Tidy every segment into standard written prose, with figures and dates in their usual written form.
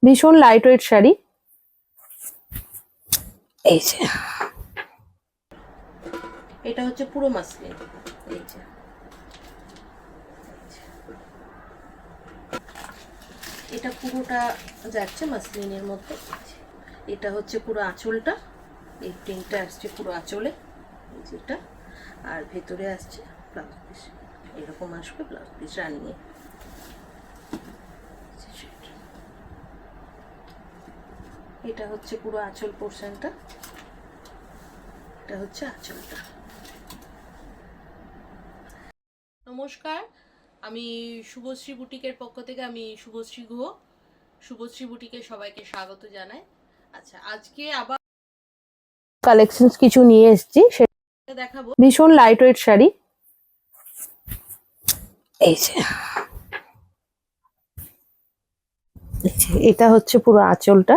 ভীষণ light weight sari. এই যে এটা হচ্ছে পুরো মাসলিন। এই যে এটা পুরোটা যাচ্ছে মাসলিনের মধ্যে। এটা হচ্ছে পুরো আঁচলটা, এই প্রিন্টটা আসছে পুরো আঁচলে, যেটা আর ভেতরে আসছে ব্লাউজ পিস, এরকম আসবে ব্লাউজ পিস রানিয়ে। এটা হচ্ছে পুরো আঁচল পোর্শনটা, এটা হচ্ছে আঁচলটা। নমস্কার, আমি শুভশ্রী বুটিকের পক্ষ থেকে আমি শুভশ্রী গুহ। শুভশ্রী বুটিকে সবাইকে স্বাগত জানাই। আচ্ছা, আজকে আবার কালেকশনস কিছু নিয়ে এসেছি, সেটা দেখাবো। ভীষণ লাইট ওয়েট শাড়ি। এই যে এটা হচ্ছে পুরো আঁচলটা।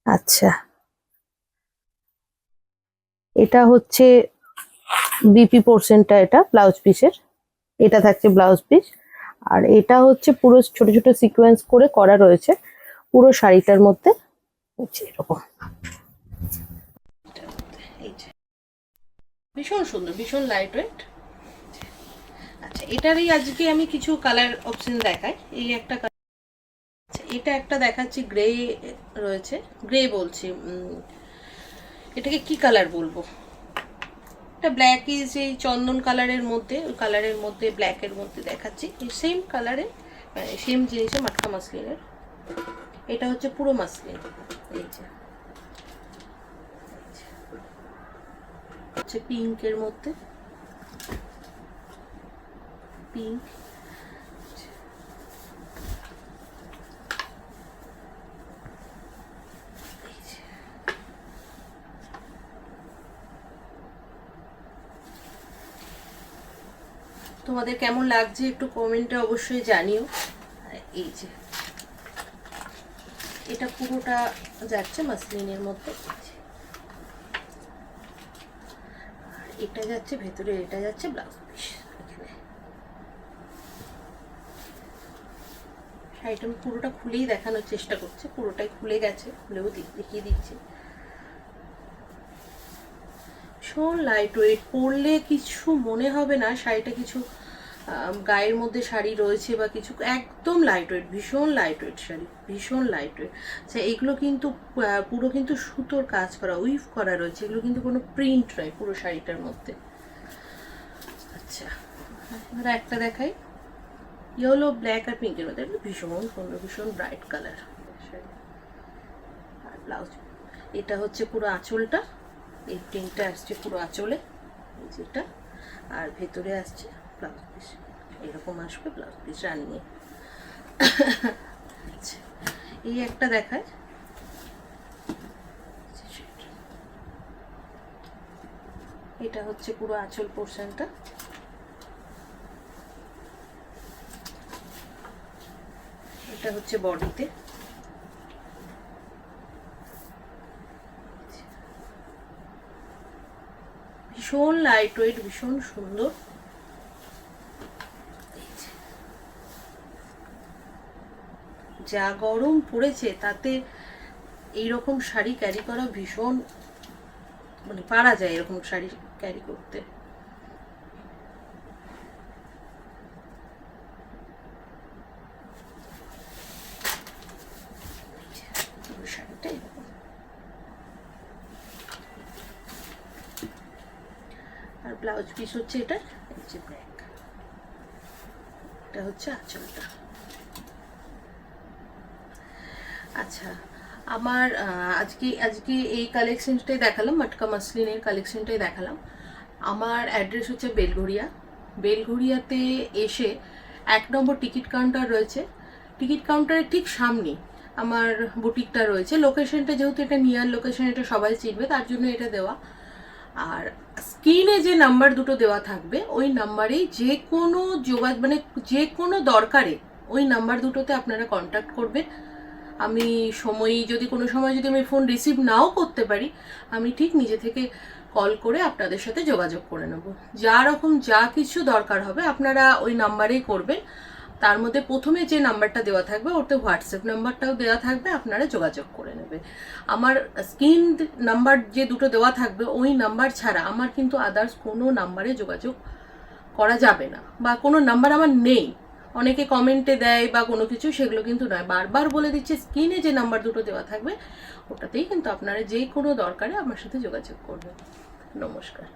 আচ্ছা, এটা হচ্ছে বিপি পোর্শনটা, এটা ব্লাউজ পিসের, এটা থাকছে ব্লাউজ পিস। আর এটা হচ্ছে পুরো ছোট ছোট সিকোয়েন্স করে করা রয়েছে পুরো শাড়িটার মধ্যে, এরকম। ভীষণ সুন্দর, ভীষণ লাইট ওয়েট। আচ্ছা, এটারই আজকে আমি কিছু কালার অপশন দেখাই। এই একটা এটা একটা দেখাচ্ছি, গ্রে রয়েছে, গ্রে বলছি, এটাকে কি কালার বলবো, এটা ব্ল্যাক ইজ এই চন্দন কালারের মধ্যে, ওই কালারের মধ্যে ব্ল্যাকের মধ্যে দেখাচ্ছি, সেম কালারে সেম জিনিসে মাটকা মাসলিনের। এটা হচ্ছে পুরো মাসলিন। এই যে হচ্ছে পিঙ্কের মধ্যে, পিঙ্ক। তোমাদের কেমন লাগছে একটু কমেন্টে অবশ্যই জানিও। এই যে এটা পুরোটা যাচ্ছে মাসলিনের মধ্যে, এটা যাচ্ছে ভেতরে, এটা যাচ্ছে ব্লাউজ পিস। এখানে শাড়িটা আমি পুরোটা খুলেই দেখানোর চেষ্টা করছি, পুরোটাই খুলে গেছে, খুলেও দেখিয়ে দিচ্ছি। ভীষণ লাইট ওয়েট, পরলে কিছু মনে হবে না শাড়িটা কিছু গায়ের মধ্যে শাড়ি রয়েছে বা কিছু, একদম লাইট ওয়েট, ভীষণ লাইট ওয়েট শাড়ি, ভীষণ লাইট ওয়েট। আচ্ছা, এগুলো কিন্তু পুরো কিন্তু সুতোর কাজ করা, উইভ করা রয়েছে, এগুলো কিন্তু কোনো প্রিন্ট নয় পুরো শাড়িটার মধ্যে। আচ্ছা, এবার একটা দেখাই, ইয়েলো ব্ল্যাক আর পিঙ্কের মধ্যে, ভীষণ সুন্দর, ভীষণ ব্রাইট কালার। আর ব্লাউজ, এটা হচ্ছে পুরো আঁচলটা, এই প্রিন্টটা আসছে পুরো আঁচলে, যেটা আর ভেতরে আসছে ব্লাউজ পিস, এরকম আসবে ব্লাউজ পিস রানিয়ে। এই একটা দেখায়, এটা হচ্ছে পুরো আঁচল পোর্শনটা, এটা হচ্ছে বডিতে। ভীষণ লাইট ওয়েট, ভীষণ সুন্দর। যা গরম পড়েছে তাতে এইরকম শাড়ি ক্যারি করা ভীষণ, মানে পারা যায় এরকম শাড়ি ক্যারি করতে। শাড়িটা এরকম, আর ব্লাউজ পিস হচ্ছে এটা, হচ্ছে ব্ল্যাক, এটা হচ্ছে আঁচলটা। আচ্ছা, আমার আজকে আজকে এই কালেকশনটাই দেখালাম, মাটকা মাসলিনের কালেকশনটাই দেখালাম। আমার অ্যাড্রেস হচ্ছে বেলঘড়িয়া। বেলঘড়িয়াতে এসে 1 নম্বর টিকিট কাউন্টার রয়েছে, টিকিট কাউন্টারের ঠিক সামনে আমার বুটিকটা রয়েছে। লোকেশনটা যেহেতু এটা নিয়ার লোকেশন, এটা সবাই চিনবে, তার জন্য এটা দেওয়া। আর স্ক্রিনে যে নাম্বার দুটো দেওয়া থাকবে, ওই নাম্বারেই যে কোনো মানে যে কোনো দরকারে ওই নাম্বার দুটোতে আপনারা কন্ট্যাক্ট করবেন। আমি কোনো সময় যদি আমি ফোন রিসিভ নাও করতে পারি, আমি ঠিক নিজে থেকে কল করে আপনাদের সাথে যোগাযোগ করে নেব। যা কিছু দরকার হবে আপনারা ওই নাম্বারেই করবেন। তার মধ্যে প্রথমে যে নাম্বারটা দেওয়া থাকবে ওতে হোয়াটসঅ্যাপ নাম্বারটাও দেওয়া থাকবে, আপনারা যোগাযোগ করে নেবে। আমার স্ক্রিন নাম্বার যে দুটো দেওয়া থাকবে ওই নাম্বার ছাড়া আমার কিন্তু আদার্স কোনো নাম্বারে যোগাযোগ করা যাবে না, বা কোনো নাম্বার আমার নেই। অনেকে কমেন্টে দেয় বা কোনো কিছু, সেগুলো কিন্তু নয়, বারবার বলে দিচ্ছে স্ক্রিনে যে নাম্বার দুটো দেওয়া থাকবে ওটাতেই কিন্তু আপনারা যে কোনো দরকারে আমার সাথে যোগাযোগ করবেন। নমস্কার।